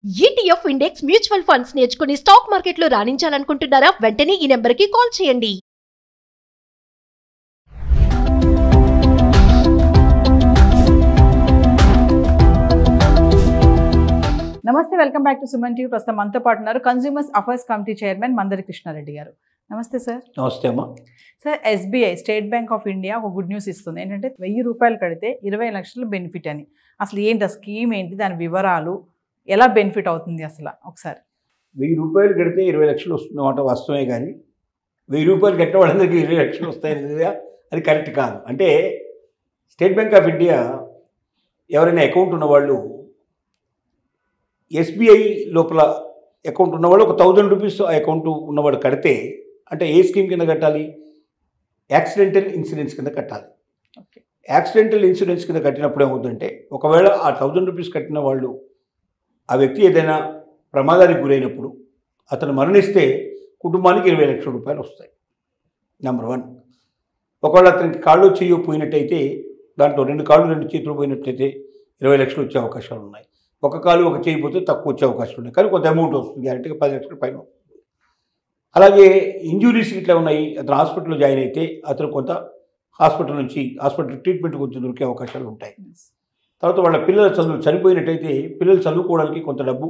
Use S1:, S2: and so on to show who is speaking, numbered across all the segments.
S1: ETF index mutual funds నేర్చుకుని stock మార్కెట్లో రాణించాలనుకుంటున్నారా? వెంటనే ఈ నెంబర్కి కాల్ చేయండి.
S2: నమస్తే, welcome back to Suman TV. ప్రస్తుతం మనతో పాటు ఉన్నారు consumers affairs committee chairman Mandari Krishna Reddy గారు. నమస్తే సార్.
S3: నమస్తే అమ్మా.
S2: Sir, SBI State Bank of India ఒక గుడ్ న్యూస్ ఇస్తుంది. ఏంటంటే 1000 రూపాయలు కడితే 20 లక్షలు బెనిఫిట్ అని. అసలు ఏంటి ఆ స్కీమ్, ఏంటి దాని వివరాలు, ఎలా బెనిఫిట్ అవుతుంది అసలు ఒకసారి?
S3: 1000 రూపాయలు కడితే 20 లక్షలు వస్తుందన్నమాట. వాస్తవమే, కానీ 1000 రూపాయలు కట్టిన వాళ్ళందరికీ 20 లక్షలు వస్తాయని అది కరెక్ట్ కాదు. అంటే స్టేట్ బ్యాంక్ ఆఫ్ ఇండియా ఎవరైనా అకౌంట్ ఉన్నవాళ్ళు, SBI లోపల అకౌంట్ ఉన్నవాళ్ళు ఒక 1000 రూపీస్ ఆ అకౌంట్ ఉన్నవాడు కడితే, అంటే ఏ స్కీమ్ కింద కట్టాలి? యాక్సిడెంటల్ ఇన్సూరెన్స్ కింద కట్టాలి. యాక్సిడెంటల్ ఇన్సూరెన్స్ కింద కట్టినప్పుడు ఏమవుతుందంటే, ఒకవేళ ఆ 1000 రూపీస్ కట్టిన వాళ్ళు, ఆ వ్యక్తి ఏదైనా ప్రమాదానికి గురైనప్పుడు అతను మరణిస్తే కుటుంబానికి 20 లక్షల రూపాయలు వస్తాయి. నెంబర్ 1. ఒకవేళ అతనికి కాళ్ళు చెయ్యి పోయినట్టయితే, దాంట్లో 2 కాళ్ళు 2 చేతులు పోయినట్లయితే 20 లక్షలు వచ్చే అవకాశాలు ఉన్నాయి. ఒక కాలు ఒక చేయి పోతే తక్కువ వచ్చే అవకాశాలు ఉన్నాయి, కానీ కొంత అమౌంట్ వస్తుంది, గ్యారెంటీగా 10 లక్షల పైన. అలాగే ఇంజురీస్ ఇట్లా ఉన్నాయి, అతను హాస్పిటల్లో జాయిన్ అయితే అతను కొంత హాస్పిటల్ ట్రీట్మెంట్ కొంచెం దొరికే అవకాశాలు ఉంటాయి. తర్వాత వాళ్ళ పిల్లల చదువు చనిపోయినట్టయితే పిల్లలు చదువుకోవడానికి కొంత డబ్బు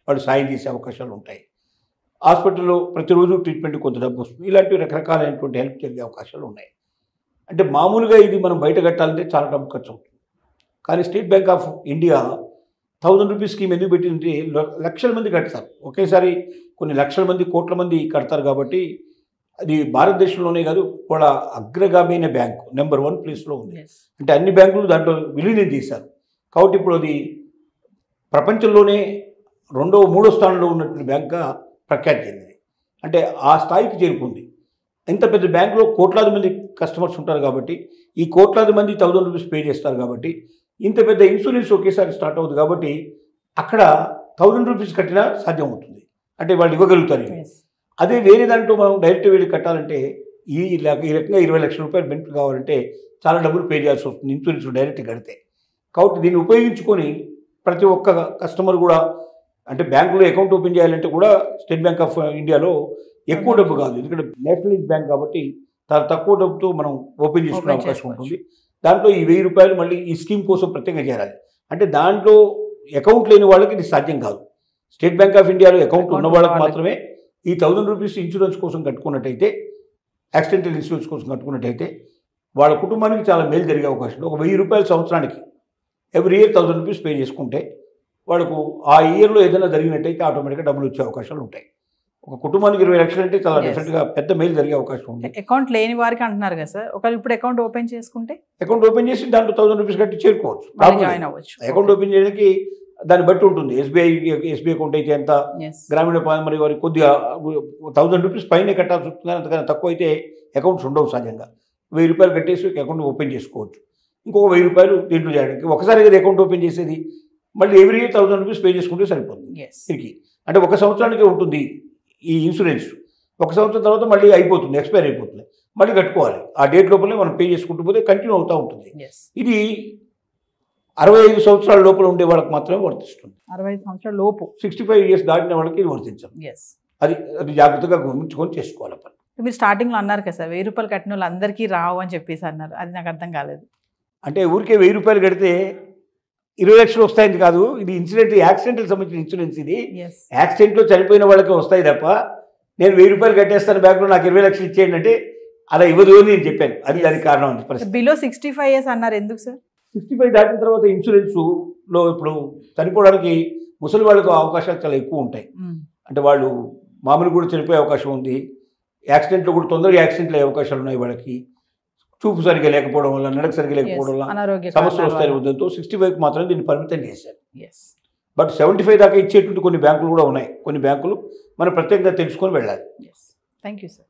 S3: వాళ్ళు సాయం చేసే అవకాశాలు ఉంటాయి. హాస్పిటల్లో ప్రతిరోజు ట్రీట్మెంట్ కొంత డబ్బు వస్తుంది. ఇలాంటివి రకరకాలైనటువంటి హెల్ప్ జరిగే అవకాశాలు ఉన్నాయి. అంటే మామూలుగా ఇది మనం బయట కట్టాలంటే చాలా డబ్బు ఖర్చు అవుతుంది. కానీ state Bank of India 1000 rupees scheme ఎందుకు పెట్టిందంటే, లక్షల మంది కడతారు ఒకేసారి, కొన్ని లక్షల మంది, కోట్ల మంది కడతారు. కాబట్టి అది భారతదేశంలోనే కాదు, కూడా అగ్రగామి అయిన బ్యాంకు, నెంబర్ 1 ప్లేస్లో ఉంది. అంటే అన్ని బ్యాంకులు దాంట్లో విలీనం చేశారు. కాబట్టి ఇప్పుడు అది ప్రపంచంలోనే 2వ 3వ స్థానంలో ఉన్నటువంటి బ్యాంక్గా ప్రఖ్యాతి చెందింది. అంటే ఆ స్థాయికి చేరుకుంది. ఇంత పెద్ద బ్యాంకులో కోట్లాది మంది కస్టమర్స్ ఉంటారు కాబట్టి, ఈ కోట్లాది మంది 1000 రూపీస్ పే చేస్తారు కాబట్టి, ఇంత పెద్ద ఇన్సూరెన్స్ ఒకేసారి స్టార్ట్ అవుతుంది. కాబట్టి అక్కడ 1000 రూపీస్ కట్టినా సాధ్యం అవుతుంది, అంటే వాళ్ళు ఇవ్వగలుగుతారు. అదే వేరే దాంట్లో మనం డైరెక్ట్ వెళ్ళి కట్టాలంటే, ఈ రకంగా 20 లక్షల రూపాయలు బెనిఫిట్ కావాలంటే చాలా డబ్బులు పే చేయాల్సి వస్తుంది ఇన్సూరెన్స్ డైరెక్ట్ కడితే. కాబట్టి దీన్ని ఉపయోగించుకొని ప్రతి ఒక్క కస్టమర్ కూడా, అంటే బ్యాంకులో అకౌంట్ ఓపెన్ చేయాలంటే కూడా స్టేట్ బ్యాంక్ ఆఫ్ ఇండియాలో ఎక్కువ డబ్బు కాదు, ఎందుకంటే నేషనలైజ్ బ్యాంక్ కాబట్టి చాలా తక్కువ డబ్బుతో మనం ఓపెన్ చేసుకునే అవకాశం ఉంటుంది. దాంట్లో ఈ 1000 రూపాయలు మళ్ళీ ఈ స్కీమ్ కోసం ప్రత్యేకంగా చేయాలి. అంటే దాంట్లో అకౌంట్ లేని వాళ్ళకి ఇది సాధ్యం కాదు. స్టేట్ బ్యాంక్ ఆఫ్ ఇండియాలో అకౌంట్ ఉన్న వాళ్ళకి మాత్రమే ఈ 1000 రూపీస్ ఇన్సూరెన్స్ కోసం కట్టుకున్నట్టయితే, యాక్సిడెంటల్ ఇన్సూరెన్స్ కోసం కట్టుకున్నట్టయితే వాళ్ళ కుటుంబానికి చాలా మేలు జరిగే అవకాశం. ఒక 1000 రూపాయలు సంవత్సరానికి ఎవ్రీ ఇయర్ 1000 రూపీస్ పే చేసుకుంటే వాళ్ళకు ఆ ఇయర్లో ఏదైనా జరిగినట్టయితే ఆటోమేటిక్గా డబ్బులు వచ్చే అవకాశాలు ఉంటాయి. ఒక కుటుంబానికి 20 లక్షలు అంటే చాలా డెఫినెట్గా పెద్ద మేలు జరిగే అవకాశం ఉంది.
S2: అకౌంట్ లేని వారికి అంటున్నారు కదా సార్, ఒకవేళ ఇప్పుడు అకౌంట్ ఓపెన్ చేసుకుంటే,
S3: అకౌంట్ ఓపెన్ చేసి దాంట్లో 1000 రూపీస్ కట్టి చేరుకోవచ్చు,
S2: జాయిన్ అవ్వచ్చు.
S3: అకౌంట్ ఓపెన్ చేయడానికి దాన్ని బట్టి ఉంటుంది. SBI అకౌంట్ అయితే ఎంత, గ్రామీణ మరి వారికి కొద్దిగా 1000 రూపీస్ పైన కట్టాల్సి వస్తుంది. అంతకన్నా తక్కువ అయితే అకౌంట్స్ ఉండవు సహజంగా. 1000 రూపాయలు కట్టేసి అకౌంట్ ఓపెన్ చేసుకోవచ్చు. ఇంకొక 1000 రూపాయలు దీంట్లో చేయడానికి, ఒకసారి కదా అకౌంట్ ఓపెన్ చేసేది, మళ్ళీ ఎవ్రీ ఇయర్ 1000 రూపీస్ పే చేసుకుంటే సరిపోతుంది దీనికి. అంటే ఒక సంవత్సరానికి ఉంటుంది ఈ ఇన్సూరెన్స్. ఒక సంవత్సరం తర్వాత మళ్ళీ అయిపోతుంది, ఎక్స్పైర్ అయిపోతుంది, మళ్ళీ కట్టుకోవాలి. ఆ డేట్ లోపలే మనం పే చేసుకుంటూ పోతే కంటిన్యూ అవుతూ ఉంటుంది. ఇది 65 సంవత్సరాల లోపల ఉండే వాళ్ళకి మాత్రమే వర్తిస్తుంది.
S2: 65 సంవత్సరాల లోపు,
S3: 65 ఇయర్స్ దాటిన వాళ్ళకి ఇది వర్తించాలి. అది జాగ్రత్తగా గమనించుకొని చేసుకోవాలి.
S2: మీరు స్టార్టింగ్లో అన్నారు కదా సార్, 1000 రూపాయలు కట్టిన వాళ్ళు అందరికీ రావు అని చెప్పేసి అన్నారు. అది నాకు అర్థం కాలేదు.
S3: అంటే ఊరికే 1000 రూపాయలు కడితే 20 లక్షలు వస్తాయని కాదు. ఇది యాక్సిడెంట్కి సంబంధించిన ఇన్సూరెన్స్. ఇది యాక్సిడెంట్లో చనిపోయిన వాళ్ళకి వస్తాయి తప్ప, నేను 1000 రూపాయలు కట్టేస్తాను బ్యాంకులో నాకు 20 లక్షలు ఇచ్చేయండి అంటే అలా ఇవ్వదు అని నేను చెప్పాను. అది దానికి కారణం.
S2: బిలో 65 ఇయర్స్ అన్నారు, ఎందుకు సార్? 65
S3: దాటిన తర్వాత ఇన్సూరెన్స్లో ఇప్పుడు చనిపోవడానికి ముసలి వాళ్ళకు అవకాశాలు చాలా ఎక్కువ ఉంటాయి. అంటే వాళ్ళు మామూలు కూడా చనిపోయే అవకాశం ఉంది, యాక్సిడెంట్లో కూడా తొందరగా యాక్సిడెంట్లు అయ్యే అవకాశాలు ఉన్నాయి. వాళ్ళకి చూపు సరిగ్గా లేకపోవడం వల్ల, నడక సరిగ్గా లేకపోవడం వల్ల సమస్యలు వస్తాయి. ఉద్దేశంతో 65కి మాత్రమే దీన్ని పరిమితం చేశారు. బట్ 75 దాకా ఇచ్చేటువంటి కొన్ని బ్యాంకులు కూడా ఉన్నాయి. కొన్ని బ్యాంకులు మనం ప్రత్యేకంగా తెలుసుకొని వెళ్ళాలి.
S2: Thank you sir.